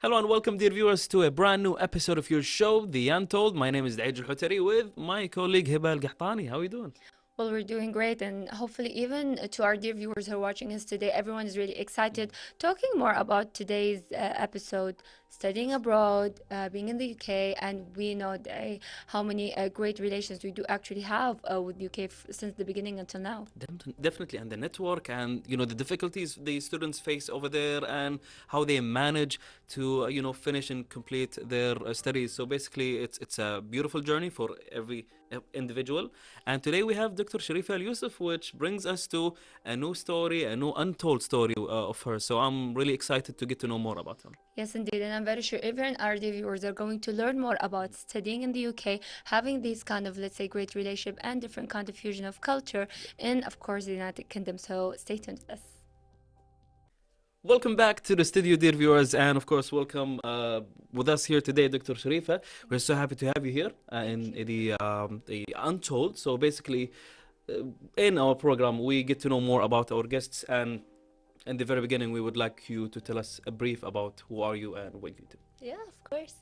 Hello and welcome, dear viewers, to a brand new episode of your show, The Untold. My name is AziadiQ8 with my colleague Hiba Al-Qahtani. How are you doing? Well, we're doing great, and hopefully, even to our dear viewers who are watching us today, everyone is really excited talking more about today's episode, studying abroad, being in the UK, and we know how many great relations we do actually have with UK since the beginning until now. Definitely, and the network, and the difficulties the students face over there, and how they manage to finish and complete their studies. So basically, it's a beautiful journey for every individual. And today we have Dr. Shireefa Alyousef, which brings us to a new story, a new untold story of her. So I'm really excited to get to know more about her. Yes, indeed, and I'm very sure even our dear viewers are going to learn more about studying in the UK, having these kind of, let's say, great relationship and different kind of fusion of culture in, of course, the United Kingdom. So stay tuned with us. Welcome back to the studio, dear viewers, and of course, welcome with us here today, Dr. Shireefa. We're so happy to have you here in the Untold. So basically, in our program, we get to know more about our guests, and in the very beginning, we would like you to tell us a brief about who are you and what you do. Yeah, of course.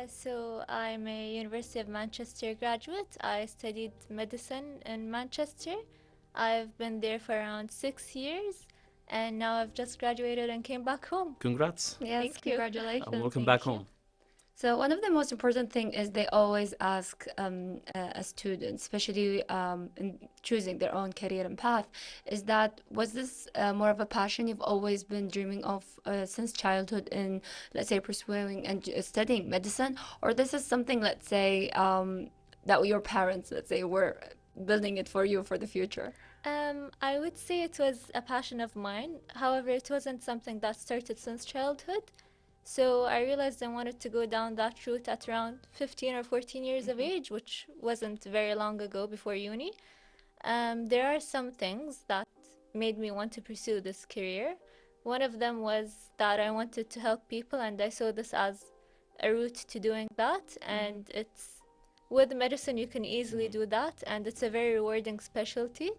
So I'm a University of Manchester graduate. I studied medicine in Manchester. I've been there for around 6 years, and now I've just graduated and came back home. Congrats. Yes, Thank you. congratulations. Welcome Thank back you. home. So one of the most important thing is they always ask a student, especially in choosing their own career and path, is that was this more of a passion you've always been dreaming of since childhood in, let's say, pursuing and studying medicine, or this is something, let's say, that your parents, let's say, were building it for you for the future? I would say it was a passion of mine. However, it wasn't something that started since childhood. So I realized I wanted to go down that route at around 15 or 14 years of age, which wasn't very long ago before uni. There are some things that made me want to pursue this career. One of them was that I wanted to help people, and I saw this as a route to doing that. And it's with medicine, you can easily do that, and it's a very rewarding specialty.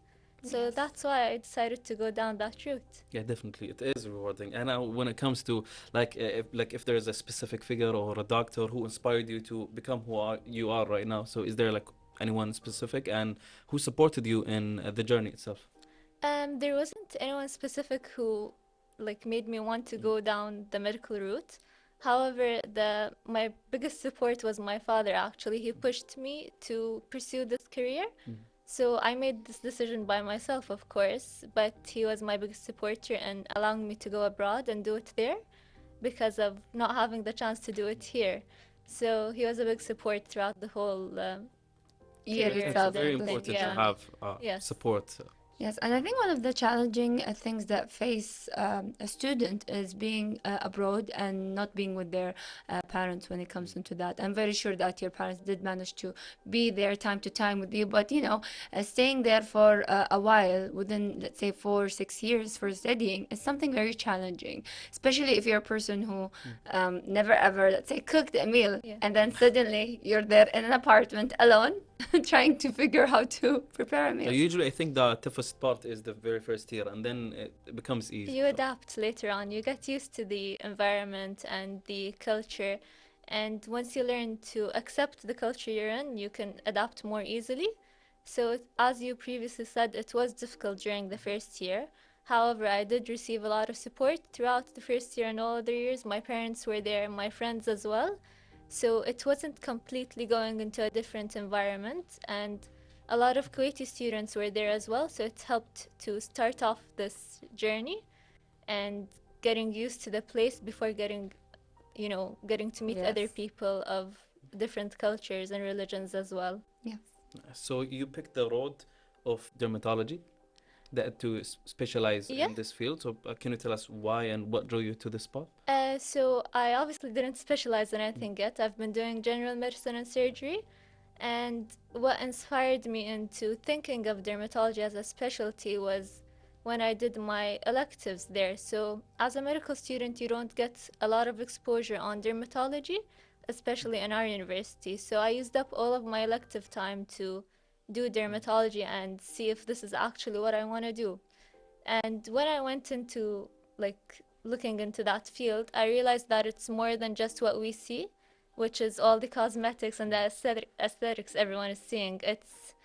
So Yes. that's why I decided to go down that route. Yeah, definitely, it is rewarding. And when it comes to if there's a specific figure or a doctor who inspired you to become you are right now, so is there like anyone specific, and who supported you in the journey itself? There wasn't anyone specific who made me want to go down the medical route. However, my biggest support was my father actually. He pushed me to pursue this career. So I made this decision by myself, of course, but he was my biggest supporter and allowing me to go abroad and do it there because of not having the chance to do it here. So he was a big support throughout the whole Year career. itself. It's very and important to yeah. have Yes. support. Yes, and I think one of the challenging things that face a student is being abroad and not being with their parents when it comes into that. I'm very sure that your parents did manage to be there time to time with you, but staying there for a while within, let's say, 4 or 6 years for studying is something very challenging, especially if you're a person who never ever, let's say, cooked a meal, Yeah. and then suddenly you're there in an apartment alone trying to figure how to prepare a meal. So usually I think the toughest part is the very first year, and then it becomes easy. You adapt later on. You get used to the environment and the culture. And once you learn to accept the culture you're in, you can adapt more easily. So, as you previously said, it was difficult during the first year. However, I did receive a lot of support throughout the first year and all other years. My parents were there, my friends as well. So, it wasn't completely going into a different environment. And a lot of Kuwaiti students were there as well, so it helped to start off this journey and getting used to the place before getting to meet other Yes. people of different cultures and religions as well. Yes. So you picked the road of dermatology to specialize Yeah. in this field. So can you tell us why and what drew you to this path? So I obviously didn't specialize in anything yet. I've been doing general medicine and surgery. And what inspired me into thinking of dermatology as a specialty was when I did my electives there. So as a medical student, you don't get a lot of exposure on dermatology, especially in our university. So I used up all of my elective time to do dermatology and see if this is actually what I want to do. And when I went into looking into that field, I realized that it's more than just what we see, which is all the cosmetics and the aesthetics everyone is seeing. It's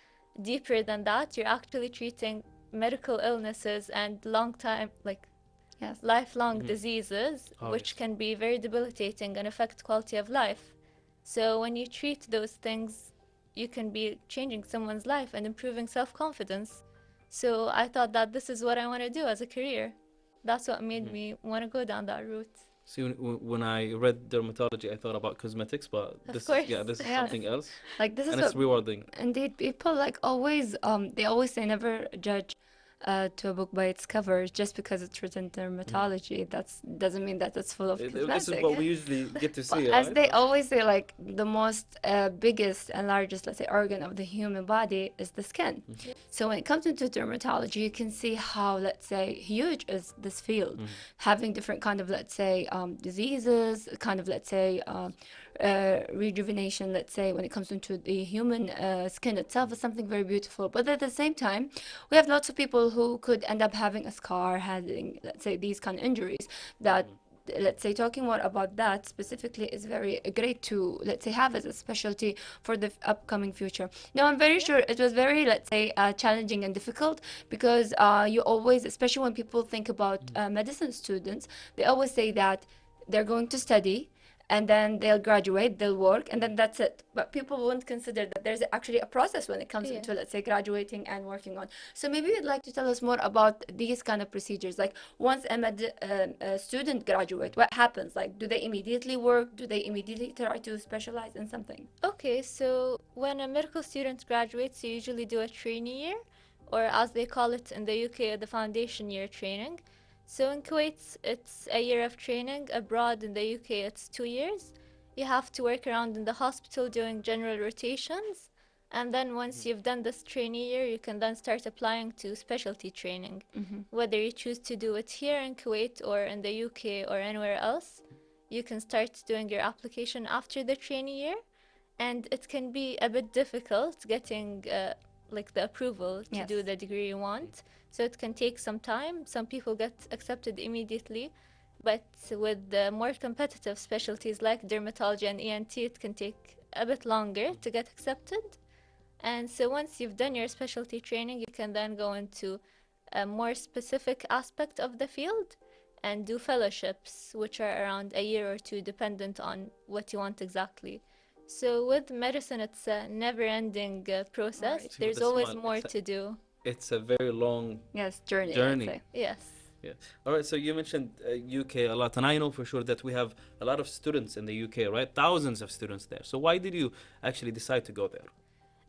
deeper than that. You're actually treating medical illnesses and long time, like Yes. lifelong diseases, Oh, which yes. can be very debilitating and affect quality of life. So when you treat those things, you can be changing someone's life and improving self-confidence. So I thought that this is what I want to do as a career. That's what made me want to go down that route. See, when I read dermatology, I thought about cosmetics, but Of this course. is, yeah, this is Yes. something else, Like this is and it's what rewarding. indeed people like always they always say never judge to a book by its cover. Just because it's written dermatology, that's doesn't mean that it's full of This is cosmetics. what we usually get to But see, as right? they always say, like the most biggest and largest, let's say, organ of the human body is the skin. So when it comes into dermatology, you can see how, let's say, huge is this field, having different kind of, let's say, diseases, kind of, let's say, rejuvenation, let's say, when it comes into the human skin itself is something very beautiful. But at the same time, we have lots of people who could end up having a scar, having, let's say, these kind of injuries that let's say talking more about that specifically is very great to, let's say, have as a specialty for the upcoming future. Now I'm very sure it was very, let's say, challenging and difficult because you always, especially when people think about medicine students, they always say that they're going to study and then they'll graduate, they'll work, and then that's it. But people won't consider that there's actually a process when it comes into, let's say, graduating and working on. So maybe you'd like to tell us more about these kind of procedures. Like once a student graduate, what happens? Like, do they immediately work? Do they immediately try to specialize in something? Okay, so when a medical student graduates, you usually do a trainee year, or as they call it in the UK, the foundation year training. So in Kuwait, it's a year of training. Abroad in the UK, it's 2 years. You have to work around in the hospital doing general rotations. And then once you've done this trainee year, you can then start applying to specialty training. Whether you choose to do it here in Kuwait or in the UK or anywhere else, you can start doing your application after the trainee year. And it can be a bit difficult getting like the approval to do Yes. the degree you want. So it can take some time. Some people get accepted immediately, but with the more competitive specialties like dermatology and ENT, it can take a bit longer to get accepted. And so once you've done your specialty training, you can then go into a more specific aspect of the field and do fellowships, which are around a year or two, dependent on what you want exactly. So with medicine, it's a never-ending process. Right. See, with There's a always smile, more to do. It's a very long Yes, journey, journey. let's say. Yes. Yeah. All right. So you mentioned UK a lot, and I know for sure that we have a lot of students in the UK, right? Thousands of students there. So why did you actually decide to go there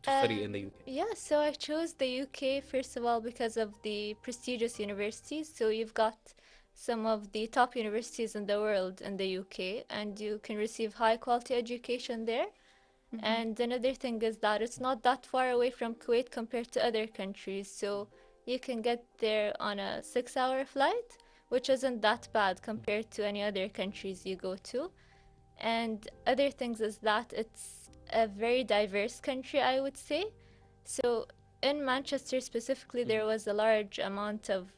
to study in the UK? Yeah, so I chose the UK first of all because of the prestigious universities. So you've got some of the top universities in the world in the UK, and you can receive high quality education there. And another thing is that it's not that far away from Kuwait compared to other countries. So you can get there on a 6-hour flight, which isn't that bad compared to any other countries you go to. And other things is that it's a very diverse country, I would say. So in Manchester specifically, there was a large amount of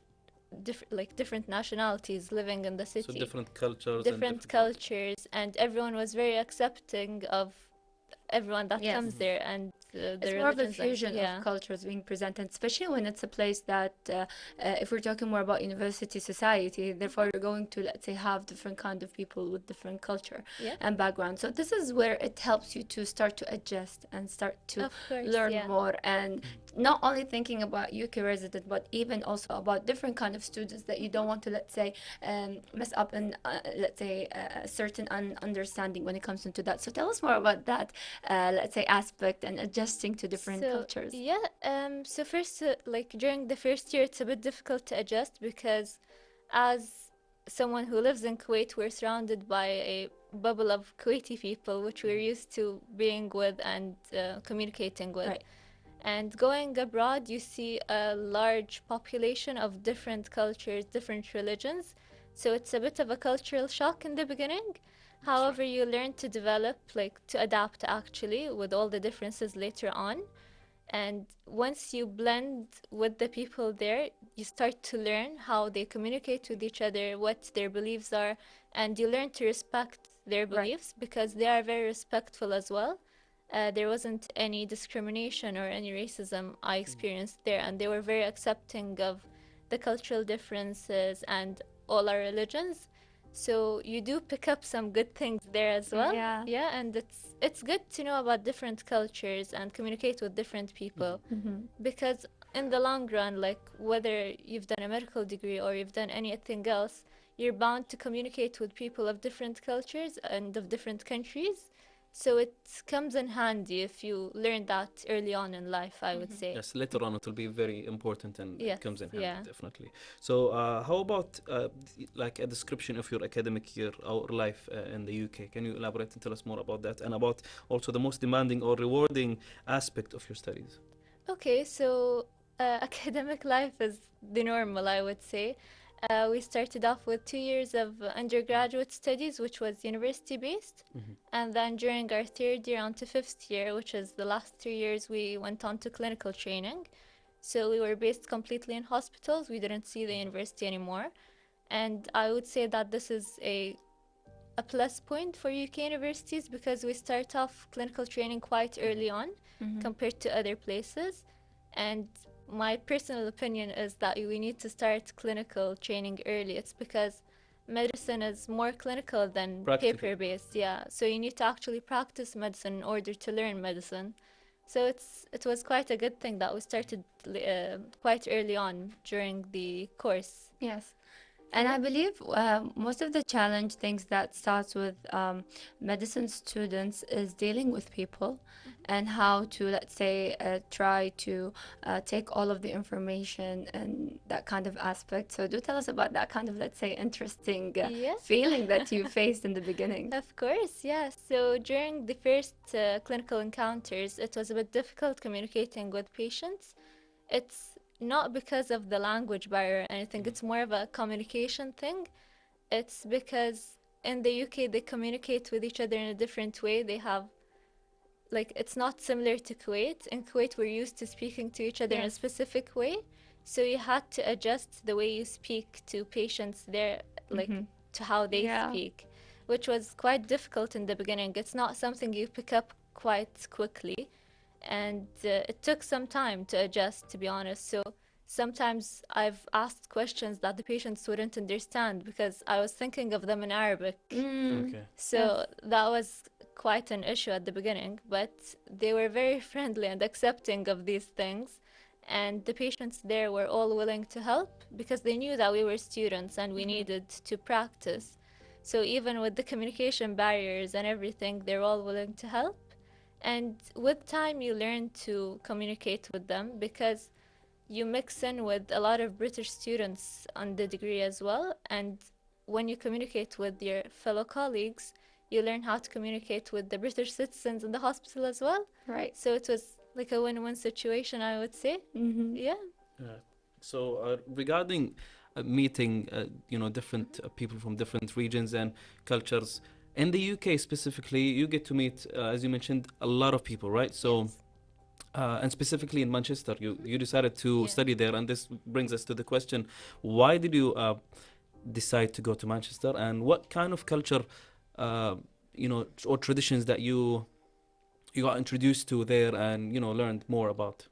different nationalities living in the So city, different cultures and different cultures, and everyone was very accepting of everyone that Yes. comes there, and the It's more of a religions and fusion of cultures being presented, especially when it's a place that, if we're talking more about university society, therefore you're going to, let's say, have different kind of people with different culture Yeah. and background. So this is where it helps you to start to adjust and start to Of course, learn yeah. more, and not only thinking about UK resident, but even also about different kind of students that you don't want to, let's say, mess up in, let's say, a certain understanding when it comes into that. So tell us more about that, let's say, aspect and adjusting to different cultures. Yeah, so first, like during the first year, it's a bit difficult to adjust because as someone who lives in Kuwait, we're surrounded by a bubble of Kuwaiti people, which we're used to being with and communicating with. Right. And going abroad, you see a large population of different cultures, different religions. So it's a bit of a cultural shock in the beginning. However, you learn to develop, like to adapt actually with all the differences later on. And once you blend with the people there, you start to learn how they communicate with each other, what their beliefs are, and you learn to respect their Right. beliefs because they are very respectful as well. There wasn't any discrimination or any racism I experienced there, and they were very accepting of the cultural differences and all our religions. So you do pick up some good things there as well. Yeah. Yeah, and it's good to know about different cultures and communicate with different people because in the long run, like whether you've done a medical degree or you've done anything else, you're bound to communicate with people of different cultures and of different countries. So it comes in handy if you learn that early on in life, I would say. Yes, later on it will be very important and Yes, it comes in handy, yeah. definitely. So, how about like a description of your academic year or life in the UK? Can you elaborate and tell us more about that and about also the most demanding or rewarding aspect of your studies? Okay, so academic life is the normal, I would say. We started off with 2 years of undergraduate studies, which was university based. And then during our third year on to fifth year, which is the last 3 years, we went on to clinical training. So we were based completely in hospitals. We didn't see the university anymore. And I would say that this is a plus point for UK universities because we start off clinical training quite early on compared to other places. And my personal opinion is that we need to start clinical training early. It's because medicine is more clinical than Practical. paper-based. Yeah, so you need to actually practice medicine in order to learn medicine. So it was quite a good thing that we started quite early on during the course. Yes. And I believe most of the challenge things that starts with medicine students is dealing with people and how to, let's say, try to take all of the information and that kind of aspect. So do tell us about that kind of, let's say, interesting Yeah. feeling that you faced in the beginning. Of course, yes. So during the first clinical encounters, it was a bit difficult communicating with patients. It's not because of the language barrier or anything, it's more of a communication thing. It's because in the UK, they communicate with each other in a different way. They have, like, it's not similar to Kuwait. In Kuwait, we're used to speaking to each other in a Yes. specific way. So you had to adjust the way you speak to patients there, like to how they Yeah. speak, which was quite difficult in the beginning. It's not something you pick up quite quickly. And it took some time to adjust, to be honest. So sometimes I've asked questions that the patients wouldn't understand because I was thinking of them in Arabic. Okay. So that was quite an issue at the beginning, but they were very friendly and accepting of these things. And the patients there were all willing to help because they knew that we were students and we needed to practice. So even with the communication barriers and everything, they're all willing to help. And with time, you learn to communicate with them because you mix in with a lot of British students on the degree as well. And when you communicate with your fellow colleagues, you learn how to communicate with the British citizens in the hospital as well. Right. So it was like a win-win situation, I would say. Yeah. So regarding meeting, different people from different regions and cultures, in the UK specifically, you get to meet, as you mentioned, a lot of people, right? So, Yes. and specifically in Manchester, you decided to Yeah. study there, and this brings us to the question: why did you decide to go to Manchester, and what kind of culture, or traditions that you got introduced to there, and learned more about?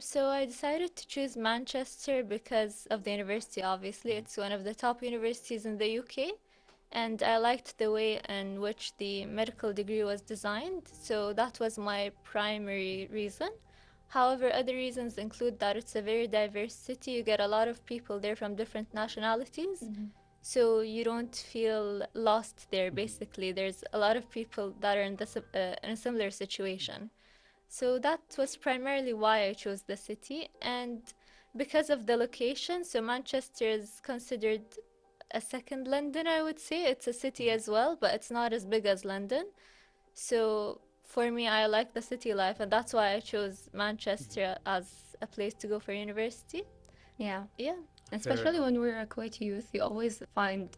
So I decided to choose Manchester because of the university, obviously. It's one of the top universities in the UK, and I liked the way in which the medical degree was designed, so that was my primary reason. However, other reasons include that it's a very diverse city. You get a lot of people there from different nationalities, so you don't feel lost there, basically. There's a lot of people that are in a similar situation. So that was primarily why I chose the city, and because of the location. So Manchester is considered a second London, I would say. It's a city as well, but it's not as big as London. So for me, I like the city life, and that's why I chose Manchester as a place to go for university. Yeah. Yeah. Especially when we're a Kuwaiti youth, you always find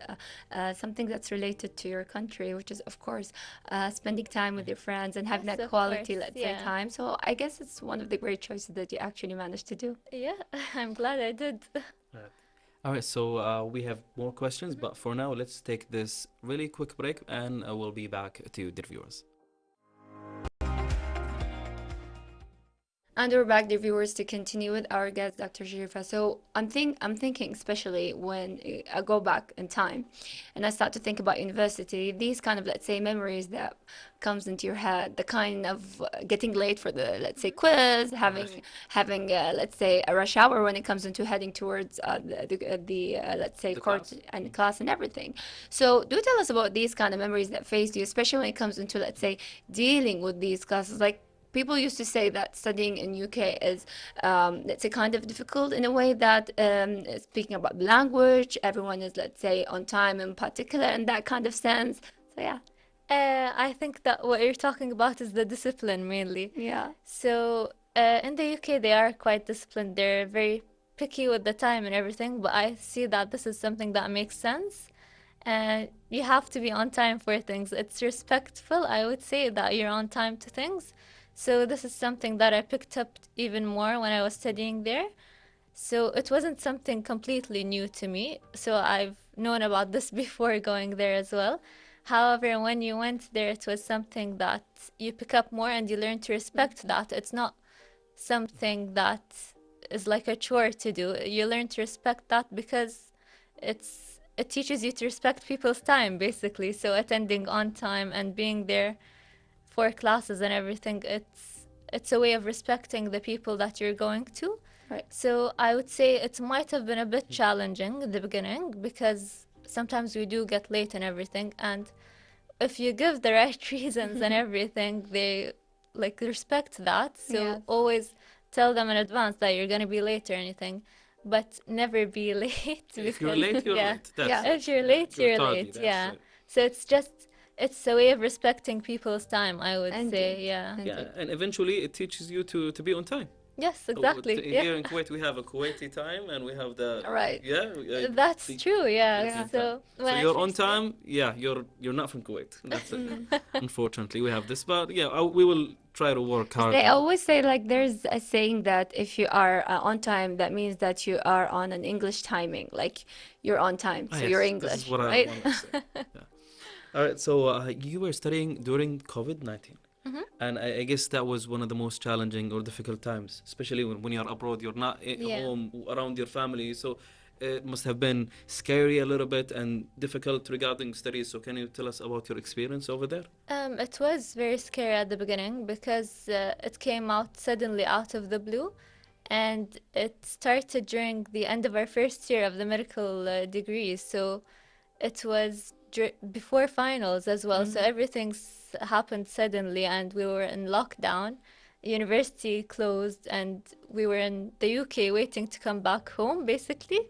something that's related to your country, which is, of course, spending time with your friends and having Yes, that of quality, course, let's say, yeah. time. So I guess it's one of the great choices that you actually managed to do. Yeah, I'm glad I did. Right. All right, so we have more questions, but for now, let's take this really quick break and we'll be back to you, dear viewers. And we're back, dear viewers, to continue with our guest, Dr. Shireefa. So I'm thinking, especially when I go back in time, and I start to think about university, these kind of, let's say, memories that comes into your head, the kind of getting late for the, let's say, quiz, having let's say, a rush hour when it comes into heading towards the let's say, The court class. and class and everything. So do tell us about these kind of memories that faced you, especially when it comes into, let's say, dealing with these classes. Like, people used to say that studying in UK is, let's say, kind of difficult in a way that, speaking about the language, everyone is, let's say, on time in particular, in that kind of sense. So yeah, I think that what you're talking about is the discipline mainly. yeah, So, in the UK, they are quite disciplined. They're very picky with the time and everything, but I see that this is something that makes sense. And you have to be on time for things. It's respectful, I would say, that you're on time to things. So this is something that I picked up even more when I was studying there. So it wasn't something completely new to me. So I've known about this before going there as well. However, when you went there, it was something that you pick up more and you learn to respect that. It's not something that is like a chore to do. You learn to respect that because it teaches you to respect people's time, basically. So attending on time and being there for classes and everything, it's a way of respecting the people that you're going to. right. So I would say it might have been a bit challenging in the beginning because sometimes we do get late and everything, and if you give the right reasons and everything, they like respect that. So Yeah. always tell them in advance that you're gonna be late or anything, but never be late If you're because late, you're yeah, late. That's Yeah. it. if you're late, you're tardy, late. that's Yeah. it. So it's a way of respecting people's time, I would say. Indeed. Yeah. Yeah, Indeed. and eventually it teaches you to be on time. Yes, So, exactly. Here Yeah. in Kuwait, we have a Kuwaiti time and we have the Right. That's the true. Yeah. European So time. So when I you're on first came- time. Yeah, you're not from Kuwait. That's it. Unfortunately, we have this, but yeah, we will try to work hard. They always say, like, there's a saying that if you are on time, that means that you are on an English timing, like you're on time, Ah, so yes, you're this is English, what I right? wanted to say. Yeah. All right, so you were studying during COVID-19, and I guess that was one of the most challenging or difficult times, especially when you're abroad, you're not at Yeah. home around your family, so it must have been scary a little bit and difficult regarding studies. So can you tell us about your experience over there? It was very scary at the beginning because it came out suddenly out of the blue, and it started during the end of our first year of the medical degree. So it was before finals as well. So everything's happened suddenly, and we were in lockdown. University closed, and we were in the UK waiting to come back home, basically.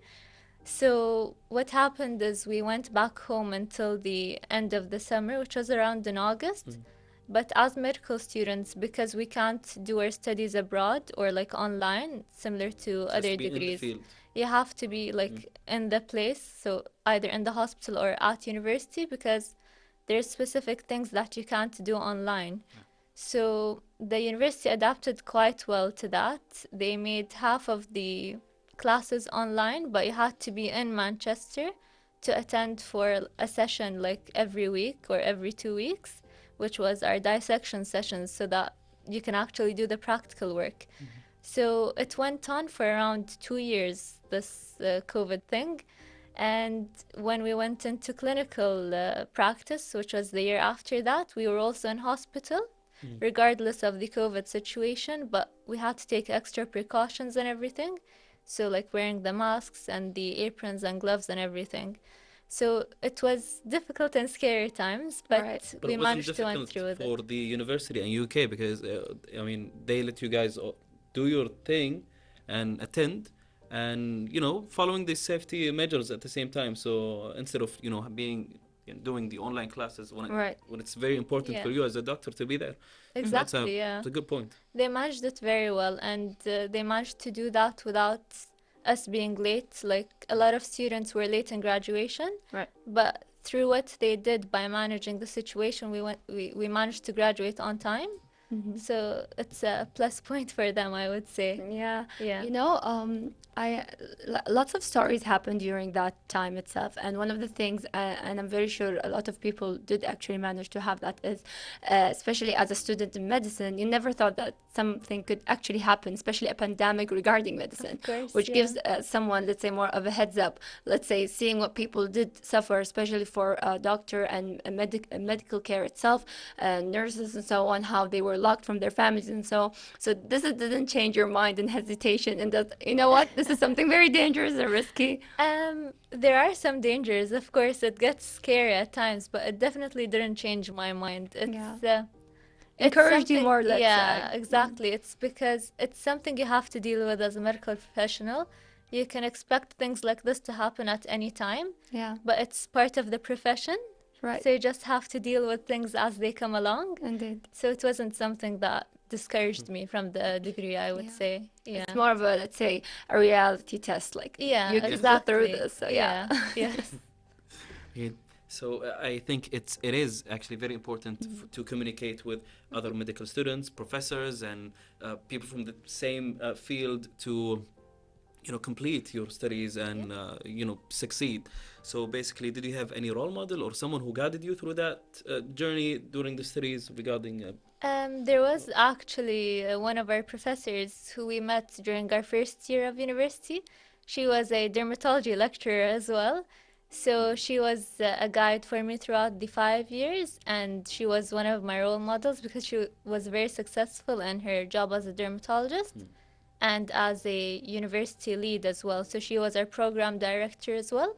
So what happened is we went back home until the end of the summer, which was around in August. But as medical students, because we can't do our studies abroad or like online, similar to Just other be in the degrees, field. you have to be like in the place, so either in the hospital or at university, because there's specific things that you can't do online. So the university adapted quite well to that. They made half of the classes online, but you had to be in Manchester to attend for a session like every week or every 2 weeks, which was our dissection sessions, so that you can actually do the practical work. So it went on for around 2 years, this COVID thing. And when we went into clinical practice, which was the year after that, we were also in hospital, regardless of the COVID situation, but we had to take extra precautions and everything. So like wearing the masks and the aprons and gloves and everything. So it was difficult and scary times, but Right. But we it wasn't managed to went difficult through with for it. the university in UK because I mean they let you guys do your thing and attend and following the safety measures at the same time. So instead of being doing the online classes Right. when it's very important for Yeah. you as a doctor to be there. That's Exactly, yeah. a good point. They managed it very well, and they managed to do that without us being late. Like a lot of students were late in graduation, Right. but through what they did by managing the situation, we managed to graduate on time. So it's a plus point for them, I would say. Yeah. Yeah. You know, lots of stories happened during that time itself, and one of the things, and I'm very sure a lot of people did actually manage to have that, is especially as a student in medicine, you never thought that something could actually happen, especially a pandemic regarding medicine, course, which yeah. gives someone, let's say, more of a heads up. Let's say, seeing what people did suffer, especially for doctor and medical care itself, nurses and so on, how they were locked from their families and so. So this didn't change your mind and hesitation, and that, you know what, this is something very dangerous and risky. There are some dangers, of course. It gets scary at times, but it definitely didn't change my mind. It's Encouraged you something- more, let's yeah, say. exactly. It's because it's something you have to deal with as a medical professional. You can expect things like this to happen at any time, Yeah, but it's part of the profession. right. So you just have to deal with things as they come along. Indeed. So it wasn't something that discouraged me from the degree, I would Yeah. say. Yeah. It's more of a, let's say, a reality test. Like, Yeah, you can go exactly. through this. So yeah. Yes. Yeah. So I think it is actually very important to communicate with other medical students, professors, and people from the same field to, complete your studies and succeed. So basically, did you have any role model or someone who guided you through that journey during the studies regarding? There was actually one of our professors who we met during our first year of university. She was a dermatology lecturer as well. So she was a guide for me throughout the 5 years, and she was one of my role models because she was very successful in her job as a dermatologist and as a university lead as well. So she was our program director as well.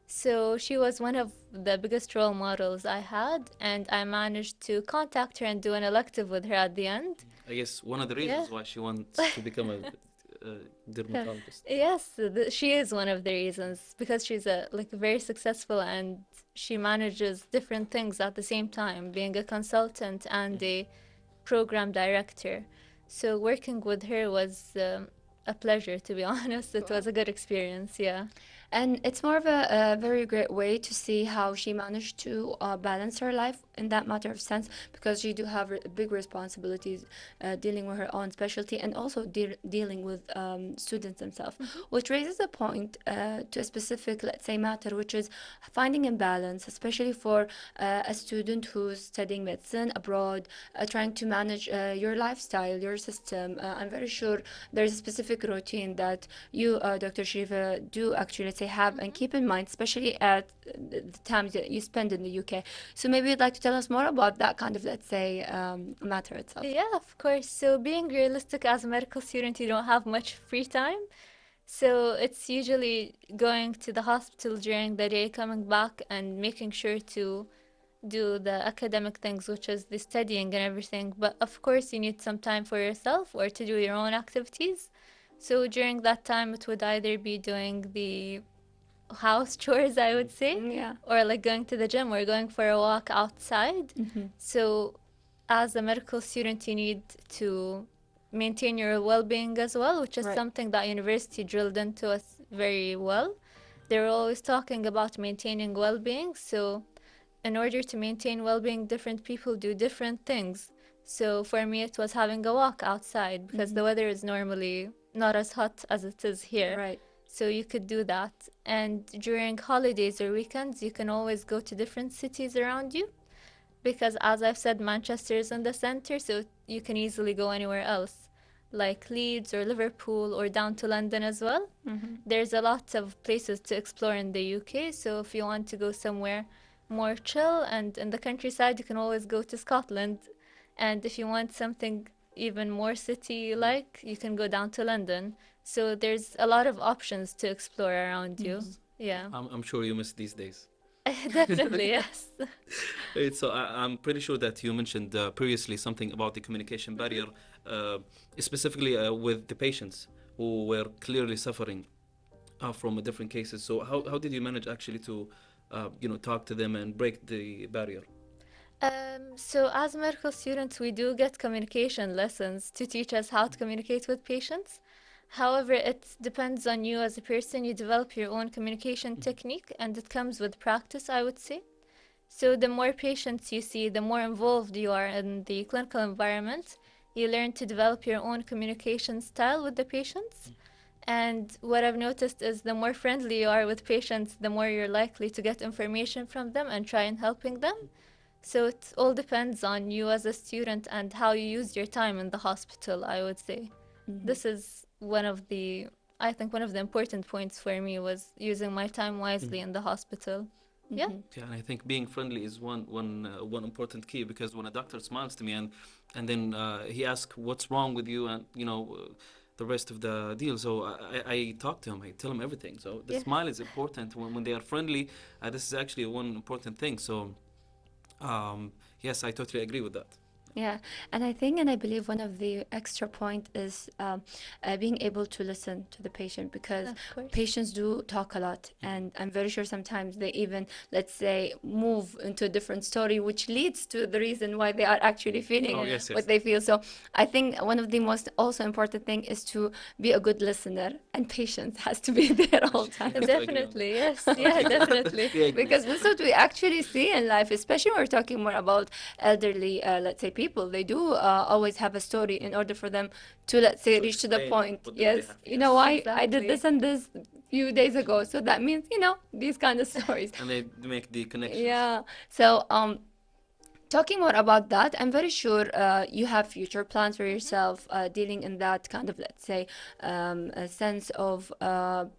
So she was one of the biggest role models I had, and I managed to contact her and do an elective with her at the end. I guess one of the reasons why she wants to become a dermatologist. Yes, she is one of the reasons because she's very successful, and she manages different things at the same time, being a consultant and a program director. So working with her was a pleasure, to be honest. It was a good experience, yeah. And it's more of a very great way to see how she managed to balance her life in that matter of sense, because she do have big responsibilities dealing with her own specialty and also dealing with students themselves, which raises a point to a specific, let's say, matter, which is finding a balance, especially for a student who's studying medicine abroad, trying to manage your lifestyle, your system. I'm very sure there's a specific routine that you, Dr. Shireefa, do actually say have and keep in mind, especially at the times that you spend in the UK. So maybe you'd like to tell us more about that kind of, let's say, matter itself. Yeah, of course. So being realistic, as a medical student, you don't have much free time. So it's usually going to the hospital during the day, coming back and making sure to do the academic things, which is the studying and everything. But of course, you need some time for yourself or to do your own activities. So during that time, it would either be doing the house chores, I would say, Yeah. or like going to the gym or going for a walk outside. So as a medical student, you need to maintain your well-being as well, which is Right. something that university drilled into us very well. They were always talking about maintaining well-being. So in order to maintain well-being, different people do different things. So for me, it was having a walk outside because the weather is normally not as hot as it is here. Right. So you could do that. And during holidays or weekends, you can always go to different cities around you. Because as I've said, Manchester is in the center, so you can easily go anywhere else, like Leeds or Liverpool or down to London as well. There's a lot of places to explore in the UK, so if you want to go somewhere more chill and in the countryside, you can always go to Scotland. And if you want something even more city-like, you can go down to London. So there's a lot of options to explore around you. Yeah, I'm sure you miss these days. definitely, yes. So I'm pretty sure that you mentioned previously something about the communication barrier, specifically with the patients who were clearly suffering from different cases. So how did you manage actually to talk to them and break the barrier? So as medical students, we do get communication lessons to teach us how to communicate with patients. However, it depends on you as a person. You develop your own communication technique, and it comes with practice, I would say. So the more patients you see, the more involved you are in the clinical environment, you learn to develop your own communication style with the patients. And what I've noticed is the more friendly you are with patients, the more you're likely to get information from them and try and helping them. So it all depends on you as a student and how you use your time in the hospital, I would say. This is I think one of the important points for me was using my time wisely in the hospital. Yeah. Yeah, and I think being friendly is one important key, because when a doctor smiles to me and then he asks what's wrong with you, and the rest of the deal, so I talk to him, I tell him everything. So the smile is important when they are friendly. This is actually one important thing. So yes, I totally agree with that. Yeah, and I think and I believe one of the extra point is being able to listen to the patient, because Of course. patients do talk a lot, and I'm very sure sometimes they even, let's say, move into a different story, which leads to the reason why they are actually feeling Oh, yes, yes. what they feel. So I think one of the most also important thing is to be a good listener, and patience has to be there all the time. Yes, I agree on Definitely, yes. Yeah, definitely. Yeah, Because this is what we actually see in life, especially when we're talking more about elderly, let's say, people. They do always have a story in order for them to, let's say, To reach to the explain point. what did they Yes, have, you know yes. why I did Exactly. this and this few days ago. So that means, these kind of stories. And they make the connections. Yeah. So, talking more about that, I'm very sure you have future plans for yourself, dealing in that kind of, let's say, a sense of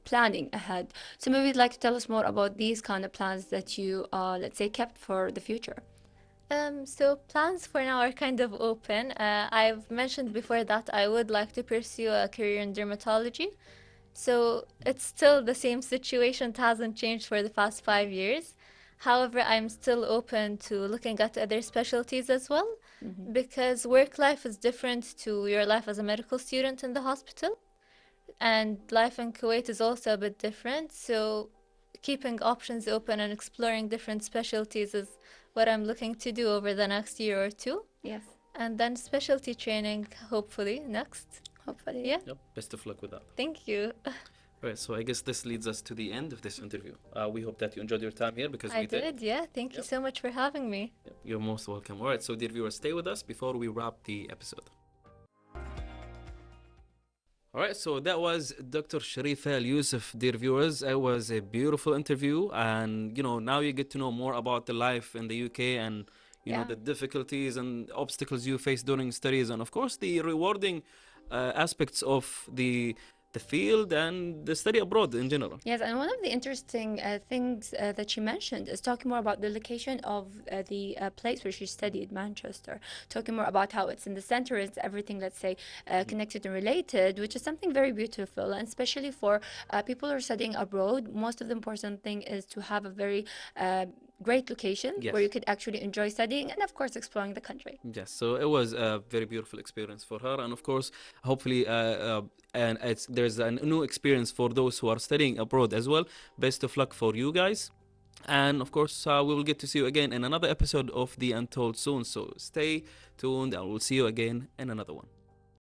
planning ahead. So maybe you'd like to tell us more about these kind of plans that you, let's say, kept for the future. So plans for now are kind of open. I've mentioned before that I would like to pursue a career in dermatology. So it's still the same situation. It hasn't changed for the past 5 years. However, I'm still open to looking at other specialties as well, because work life is different to your life as a medical student in the hospital. And life in Kuwait is also a bit different. So keeping options open and exploring different specialties is what I'm looking to do over the next year or two. Yes, And then specialty training, hopefully, next. hopefully. Yeah, Yep. Best of luck with that. thank you. Right, so I guess this leads us to the end of this interview. We hope that you enjoyed your time here, because I we did. did, yeah. Thank you Yep. so much for having me. Yep, you're most welcome. All right, so dear viewers, stay with us before we wrap the episode. All right, so that was Dr. Shireefa Alyousef, dear viewers. It was a beautiful interview, and now you get to know more about the life in the UK, and Yeah. the difficulties and obstacles you face during studies, and of course the rewarding aspects of the field and the study abroad in general. Yes, and one of the interesting things that she mentioned is talking more about the location of the place where she studied, Manchester. Talking more about how it's in the center, it's everything, let's say, connected and related, which is something very beautiful. And especially for people who are studying abroad, most of the important thing is to have a very great location Yes. where you could actually enjoy studying and, of course, exploring the country. Yes, so it was a very beautiful experience for her, and of course, hopefully, there's a new experience for those who are studying abroad as well. Best of luck for you guys, and of course, we will get to see you again in another episode of the Untold soon. So stay tuned, and we'll see you again in another one.